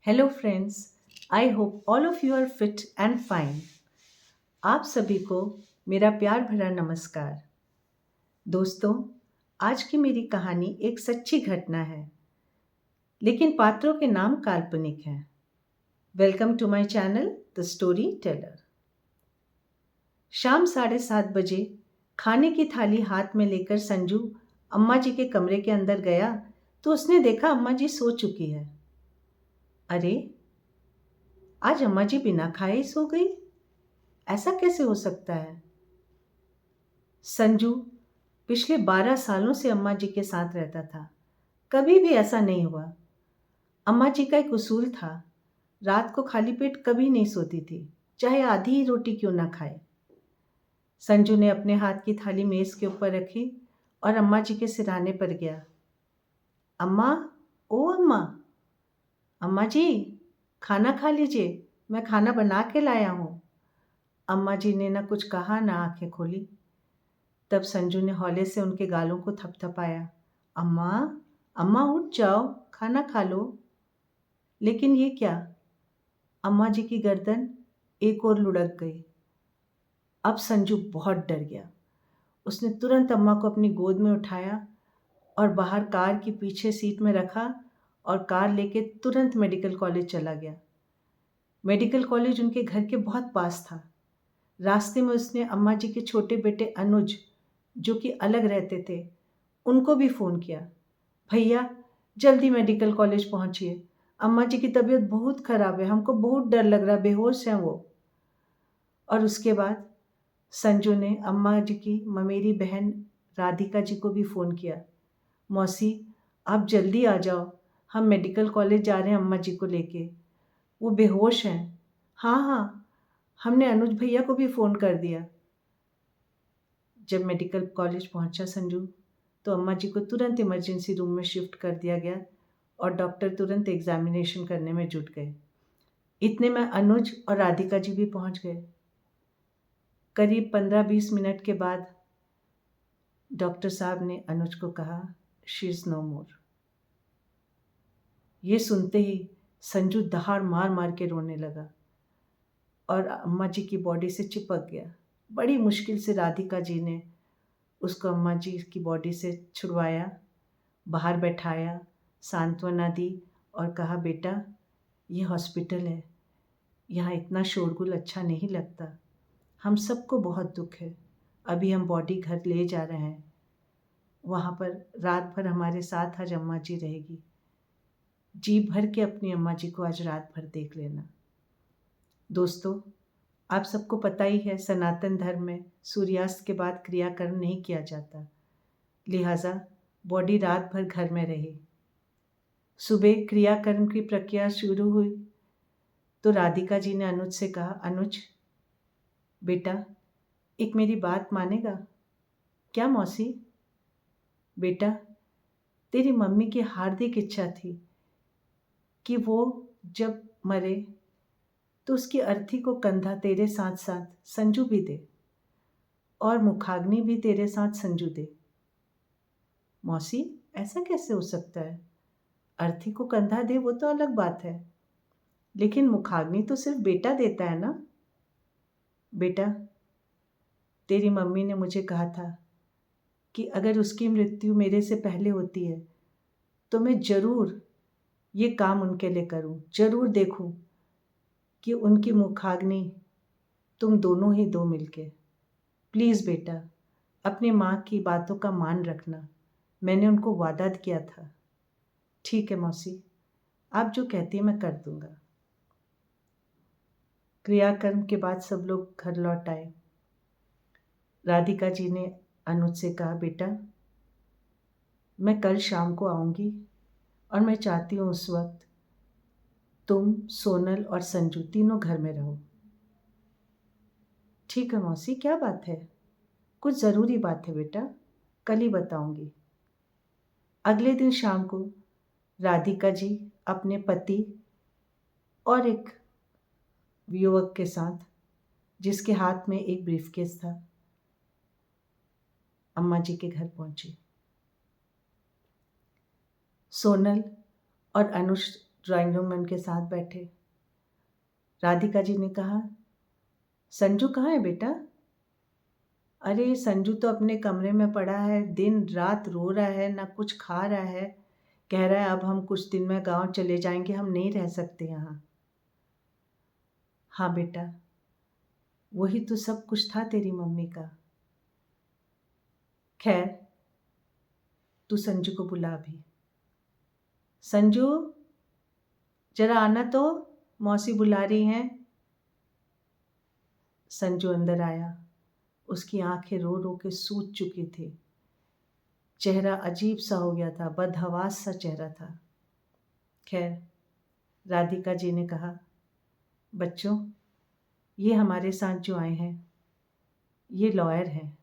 Hello friends, I hope all of you are fit and fine. आप सभी को मेरा प्यार भरा नमस्कार। दोस्तों, आज की मेरी कहानी एक सच्ची घटना है, लेकिन पात्रों के नाम काल्पनिक हैं। Welcome to my channel the story teller. शाम 7:30 बजे खाने की थाली हाथ में लेकर संजू अम्मा जी के कमरे के अंदर गया तो उसने देखा अम्मा जी सो चुकी है। अरे, आज अम्मा जी बिना खाए ही सो गई? ऐसा कैसे हो सकता है? संजू पिछले 12 सालों से अम्मा जी के साथ रहता था। कभी भी ऐसा नहीं हुआ। अम्मा जी का एक उसूल था, रात को खाली पेट कभी नहीं सोती थी, चाहे आधी ही रोटी क्यों ना खाए। संजू ने अपने हाथ की थाली मेज के ऊपर रखी और अम्मा जी के सिरहाने पर गया। अम्मा, ओ अम्मा, अम्मा जी, खाना खा लीजिए, मैं खाना बना के लाया हूँ। अम्मा जी ने ना कुछ कहा ना आंखें खोली। तब संजू ने हौले से उनके गालों को थपथपाया। अम्मा, अम्मा उठ जाओ, खाना खा लो। लेकिन ये क्या? अम्मा जी की गर्दन एक और लुढ़क गई। अब संजू बहुत डर गया। उसने तुरंत अम्मा को अपनी गोद में उठाया और बाहर कार की पीछे सीट में रखा और कार लेके तुरंत मेडिकल कॉलेज चला गया। मेडिकल कॉलेज उनके घर के बहुत पास था। रास्ते में उसने अम्मा जी के छोटे बेटे अनुज, जो कि अलग रहते थे, उनको भी फ़ोन किया। भैया, जल्दी मेडिकल कॉलेज पहुंचिए, अम्मा जी की तबीयत बहुत ख़राब है, हमको बहुत डर लग रहा है, बेहोश हैं वो। और उसके बाद संजू ने अम्मा जी की ममेरी बहन राधिका जी को भी फ़ोन किया। मौसी, आप जल्दी आ जाओ, हम मेडिकल कॉलेज जा रहे हैं अम्मा जी को लेके, वो बेहोश हैं। हाँ हाँ, हमने अनुज भैया को भी फ़ोन कर दिया। जब मेडिकल कॉलेज पहुंचा संजू, तो अम्मा जी को तुरंत इमरजेंसी रूम में शिफ्ट कर दिया गया और डॉक्टर तुरंत एग्जामिनेशन करने में जुट गए। इतने में अनुज और राधिका जी भी पहुंच गए। करीब 15-20 मिनट के बाद डॉक्टर साहब ने अनुज को कहा, शी इज़ नो मोर। ये सुनते ही संजू दहाड़ मार मार के रोने लगा और अम्मा जी की बॉडी से चिपक गया। बड़ी मुश्किल से राधिका जी ने उसको अम्मा जी की बॉडी से छुड़वाया, बाहर बैठाया, सांत्वना दी और कहा, बेटा, ये हॉस्पिटल है, यहाँ इतना शोरगुल अच्छा नहीं लगता। हम सबको बहुत दुख है। अभी हम बॉडी घर ले जा रहे हैं, वहाँ पर रात भर हमारे साथ आज अम्मा जी रहेगी। जी भर के अपनी अम्मा जी को आज रात भर देख लेना। दोस्तों, आप सबको पता ही है, सनातन धर्म में सूर्यास्त के बाद क्रियाकर्म नहीं किया जाता, लिहाजा बॉडी रात भर घर में रही। सुबह क्रियाकर्म की प्रक्रिया शुरू हुई तो राधिका जी ने अनुज से कहा, अनुज बेटा, एक मेरी बात मानेगा? क्या मौसी? बेटा, तेरी मम्मी की हार्दिक इच्छा थी कि वो जब मरे तो उसकी अर्थी को कंधा तेरे साथ साथ संजू भी दे और मुखाग्नि भी तेरे साथ संजू दे। मौसी, ऐसा कैसे हो सकता है? अर्थी को कंधा दे वो तो अलग बात है, लेकिन मुखाग्नि तो सिर्फ बेटा देता है ना। बेटा, तेरी मम्मी ने मुझे कहा था कि अगर उसकी मृत्यु मेरे से पहले होती है तो मैं ज़रूर ये काम उनके लिए करूं, ज़रूर देखूं कि उनकी मुखाग्नि तुम दोनों ही दो मिलके। प्लीज़ बेटा, अपनी माँ की बातों का मान रखना, मैंने उनको वादा किया था। ठीक है मौसी, आप जो कहती हैं मैं कर दूंगा। क्रियाकर्म के बाद सब लोग घर लौट आए। राधिका जी ने अनुज से कहा, बेटा, मैं कल शाम को आऊँगी और मैं चाहती हूँ उस वक्त तुम, सोनल और संजू तीनों घर में रहो। ठीक है मौसी, क्या बात है? कुछ ज़रूरी बात है बेटा, कल ही बताऊँगी। अगले दिन शाम को राधिका जी अपने पति और एक युवक के साथ, जिसके हाथ में एक ब्रीफकेस था, अम्मा जी के घर पहुंची। सोनल और अनुज ड्राइंग रूम में उनके साथ बैठे। राधिका जी ने कहा, संजू कहाँ है बेटा? अरे संजू तो अपने कमरे में पड़ा है, दिन रात रो रहा है, ना कुछ खा रहा है, कह रहा है अब हम कुछ दिन में गांव चले जाएंगे, हम नहीं रह सकते यहाँ। हाँ बेटा, वही तो सब कुछ था तेरी मम्मी का। खैर, तू संजू को बुला अभी। संजू, जरा आना तो, मौसी बुला रही हैं। संजू अंदर आया। उसकी आंखें रो रो के सूज चुकी थी। चेहरा अजीब सा हो गया था, बदहवास सा चेहरा था। खैर, राधिका जी ने कहा, बच्चों, ये हमारे साथ जो आए हैं, ये लॉयर हैं।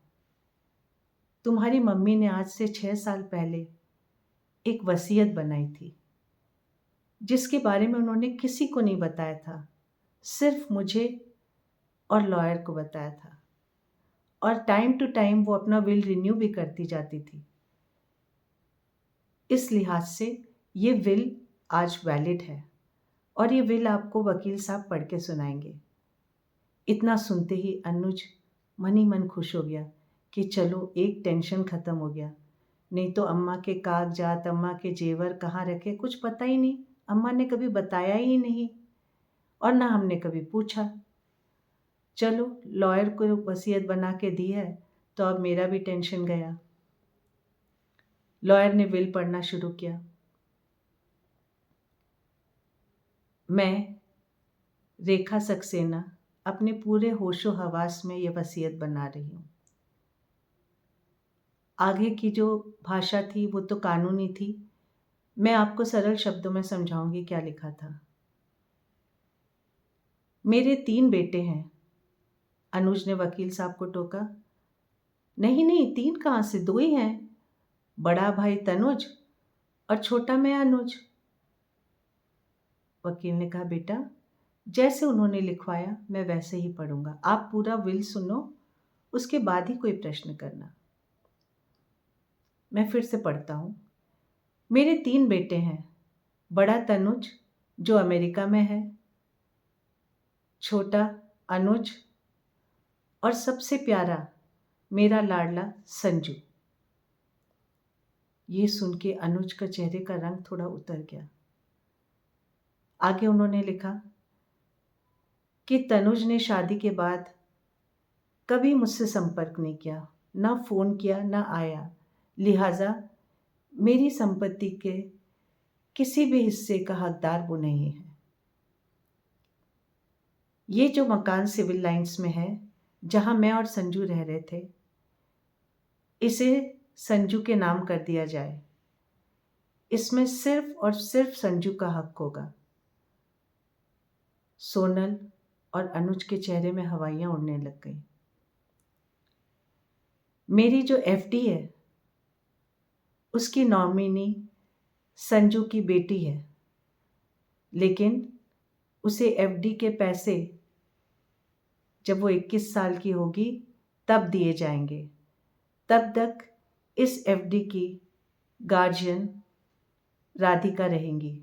तुम्हारी मम्मी ने आज से 6 साल पहले एक वसीयत बनाई थी, जिसके बारे में उन्होंने किसी को नहीं बताया था, सिर्फ मुझे और लॉयर को बताया था। और टाइम टू टाइम वो अपना विल रिन्यू भी करती जाती थी। इस लिहाज से ये विल आज वैलिड है और ये विल आपको वकील साहब पढ़ के सुनाएंगे। इतना सुनते ही अनुज मन ही मन खुश हो गया कि चलो एक टेंशन ख़त्म हो गया। नहीं तो अम्मा के कागजात, अम्मा के जेवर कहाँ रखे कुछ पता ही नहीं, अम्मा ने कभी बताया ही नहीं और ना हमने कभी पूछा। चलो, लॉयर को वसीयत बना के दी है तो अब मेरा भी टेंशन गया। लॉयर ने विल पढ़ना शुरू किया। मैं, रेखा सक्सेना, अपने पूरे होशो हवास में ये वसीयत बना रही हूँ। आगे की जो भाषा थी वो तो कानूनी थी, मैं आपको सरल शब्दों में समझाऊंगी क्या लिखा था। मेरे 3 बेटे हैं। अनुज ने वकील साहब को टोका। नहीं नहीं, 3 कहाँ से, 2 ही हैं। बड़ा भाई तनुज और छोटा मैं अनुज। वकील ने कहा, बेटा, जैसे उन्होंने लिखवाया मैं वैसे ही पढ़ूंगा, आप पूरा विल सुनो, उसके बाद ही कोई प्रश्न करना। मैं फिर से पढ़ता हूँ। मेरे 3 बेटे हैं। बड़ा तनुज जो अमेरिका में है, छोटा अनुज और सबसे प्यारा मेरा लाडला संजू। ये सुन के अनुज का चेहरे का रंग थोड़ा उतर गया। आगे उन्होंने लिखा कि तनुज ने शादी के बाद कभी मुझसे संपर्क नहीं किया, ना फ़ोन किया, ना आया, लिहाजा मेरी संपत्ति के किसी भी हिस्से का हकदार वो नहीं है। ये जो मकान सिविल लाइंस में है, जहाँ मैं और संजू रह रहे थे, इसे संजू के नाम कर दिया जाए। इसमें सिर्फ और सिर्फ संजू का हक होगा। सोनल और अनुज के चेहरे में हवाइयाँ उड़ने लग गई। मेरी जो एफडी है उसकी नॉमिनी संजू की बेटी है, लेकिन उसे एफडी के पैसे जब वो 21 साल की होगी तब दिए जाएंगे। तब तक इस एफडी की गार्जियन राधिका रहेंगी।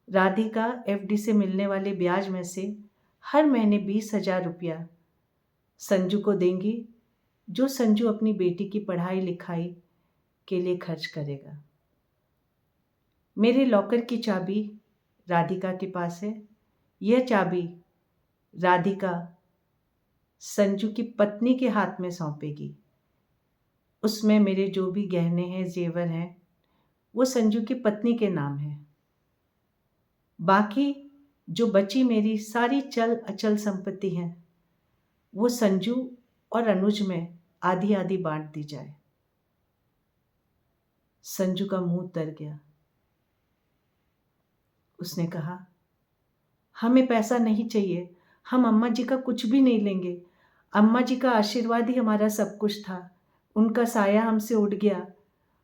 राधिका एफडी से मिलने वाले ब्याज में से हर महीने 20,000 रुपया संजू को देंगी, जो संजू अपनी बेटी की पढ़ाई लिखाई के लिए खर्च करेगा। मेरे लॉकर की चाबी राधिका के पास है। यह चाबी राधिका संजू की पत्नी के हाथ में सौंपेगी। उसमें मेरे जो भी गहने हैं, जेवर हैं, वो संजू की पत्नी के नाम है। बाकी जो बची मेरी सारी चल अचल संपत्ति है वो संजू और अनुज में आधी आधी बांट दी जाए। संजू का मुंह तर गया। उसने कहा, हमें पैसा नहीं चाहिए, हम अम्मा जी का कुछ भी नहीं लेंगे। अम्मा जी का आशीर्वाद ही हमारा सब कुछ था, उनका साया हमसे उड़ गया।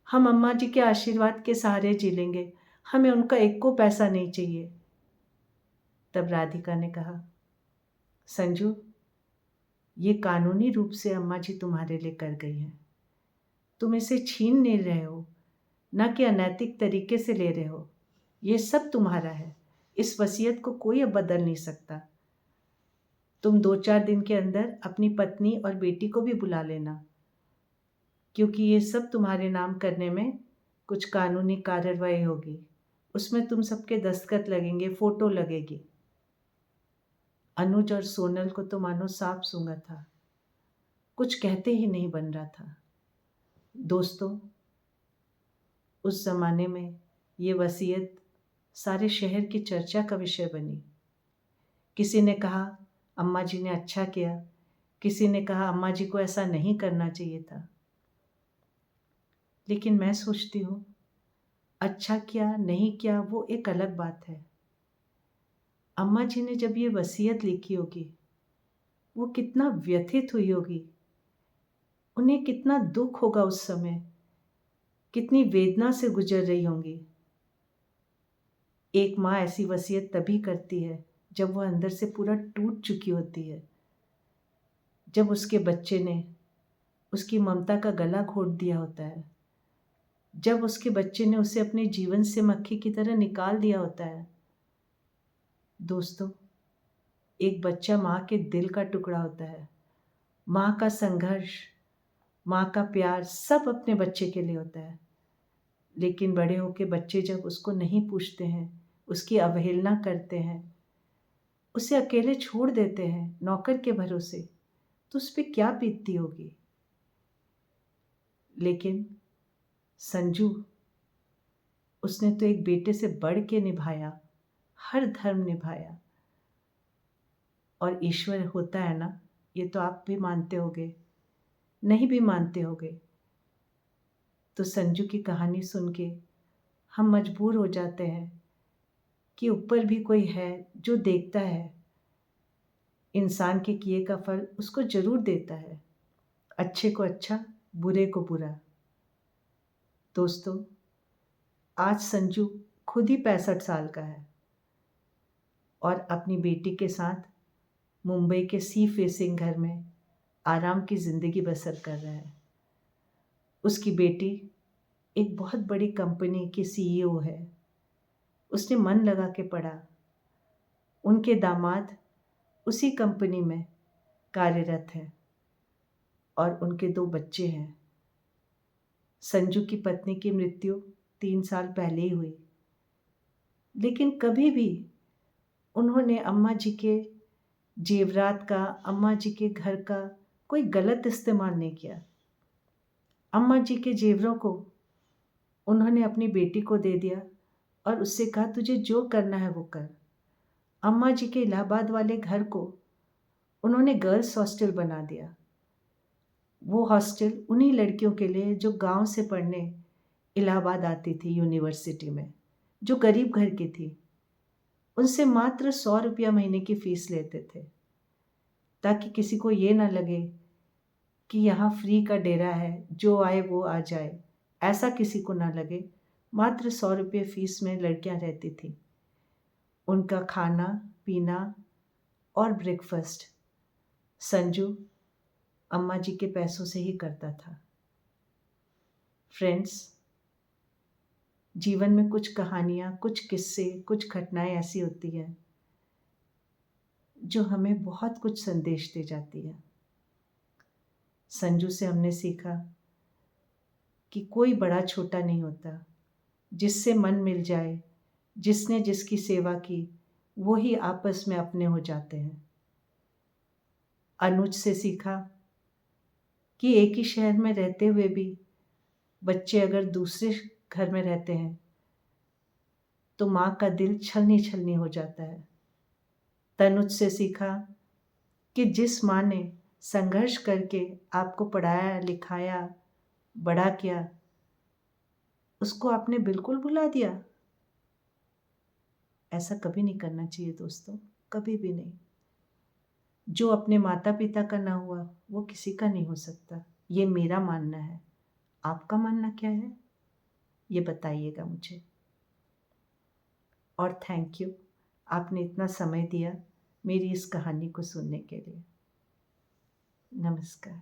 हम अम्मा जी के आशीर्वाद के सहारे जी लेंगे, हमें उनका एक को पैसा नहीं चाहिए। तब राधिका ने कहा, संजू, ये कानूनी रूप से अम्मा जी तुम्हारे लिए कर गई हैं, तुम इसे छीन नहीं रहे हो, ना कि अनैतिक तरीके से ले रहे हो। ये सब तुम्हारा है। इस वसीयत को कोई अब बदल नहीं सकता। तुम 2-4 दिन के अंदर अपनी पत्नी और बेटी को भी बुला लेना, क्योंकि ये सब तुम्हारे नाम करने में कुछ कानूनी कार्रवाई होगी। उसमें तुम सबके दस्तखत लगेंगे, फ़ोटो लगेगी। अनुज और सोनल को तो मानो सांप सूंघा था। कुछ कहते ही नहीं बन रहा था। दोस्तों, उस ज़माने में ये वसीयत सारे शहर की चर्चा का विषय बनी। किसी ने कहा अम्मा जी ने अच्छा किया, किसी ने कहा अम्मा जी को ऐसा नहीं करना चाहिए था। लेकिन मैं सोचती हूँ, अच्छा किया नहीं किया वो एक अलग बात है। अम्मा जी ने जब ये वसीयत लिखी होगी, वो कितना व्यथित हुई होगी, उन्हें कितना दुख होगा उस समय, कितनी वेदना से गुजर रही होंगी। एक माँ ऐसी वसीयत तभी करती है जब वह अंदर से पूरा टूट चुकी होती है, जब उसके बच्चे ने उसकी ममता का गला घोट दिया होता है, जब उसके बच्चे ने उसे अपने जीवन से मक्खी की तरह निकाल दिया होता है। दोस्तों, एक बच्चा माँ के दिल का टुकड़ा होता है। माँ का संघर्ष, माँ का प्यार सब अपने बच्चे के लिए होता है। लेकिन बड़े होके बच्चे जब उसको नहीं पूछते हैं, उसकी अवहेलना करते हैं, उसे अकेले छोड़ देते हैं नौकर के भरोसे, तो उस पर क्या बीतती होगी। लेकिन संजू, उसने तो एक बेटे से बढ़ के निभाया, हर धर्म निभाया। और ईश्वर होता है ना, ये तो आप भी मानते होगे, नहीं भी मानते होगे। तो संजू की कहानी सुन के हम मजबूर हो जाते हैं कि ऊपर भी कोई है जो देखता है, इंसान के किए का फल उसको ज़रूर देता है, अच्छे को अच्छा, बुरे को बुरा। दोस्तों, आज संजू खुद ही 65 साल का है और अपनी बेटी के साथ मुंबई के सी फेसिंग घर में आराम की ज़िंदगी बसर कर रहा है। उसकी बेटी एक बहुत बड़ी कंपनी की सीईओ है। उसने मन लगा के पढ़ा। उनके दामाद उसी कंपनी में कार्यरत हैं और उनके 2 बच्चे हैं। संजू की पत्नी की मृत्यु 3 साल पहले ही हुई, लेकिन कभी भी उन्होंने अम्मा जी के जेवरात का, अम्मा जी के घर का कोई गलत इस्तेमाल नहीं किया। अम्मा जी के जेवरों को उन्होंने अपनी बेटी को दे दिया और उससे कहा तुझे जो करना है वो कर। अम्मा जी के इलाहाबाद वाले घर को उन्होंने गर्ल्स हॉस्टल बना दिया। वो हॉस्टल उन्हीं लड़कियों के लिए जो गांव से पढ़ने इलाहाबाद आती थी यूनिवर्सिटी में, जो गरीब घर की थी। उनसे मात्र 100 रुपया महीने की फ़ीस लेते थे, ताकि किसी को ये ना लगे कि यहाँ फ्री का डेरा है, जो आए वो आ जाए। ऐसा किसी को ना लगे। मात्र 100 रुपये फ़ीस में लड़कियाँ रहती थीं। उनका खाना पीना और ब्रेकफास्ट संजू अम्मा जी के पैसों से ही करता था। फ्रेंड्स, जीवन में कुछ कहानियाँ, कुछ किस्से, कुछ घटनाएं ऐसी होती हैं जो हमें बहुत कुछ संदेश दे जाती है। संजू से हमने सीखा कि कोई बड़ा छोटा नहीं होता। जिससे मन मिल जाए, जिसने जिसकी सेवा की, वो ही आपस में अपने हो जाते हैं। अनुज से सीखा कि एक ही शहर में रहते हुए भी बच्चे अगर दूसरे घर में रहते हैं तो माँ का दिल छलनी छलनी हो जाता है। तनुज से सीखा कि जिस माँ ने संघर्ष करके आपको पढ़ाया, लिखाया, बड़ा किया, उसको आपने बिल्कुल भुला दिया। ऐसा कभी नहीं करना चाहिए दोस्तों, कभी भी नहीं। जो अपने माता पिता का ना हुआ वो किसी का नहीं हो सकता, ये मेरा मानना है। आपका मानना क्या है, ये बताइएगा मुझे। और थैंक यू, आपने इतना समय दिया मेरी इस कहानी को सुनने के लिए। नमस्कार।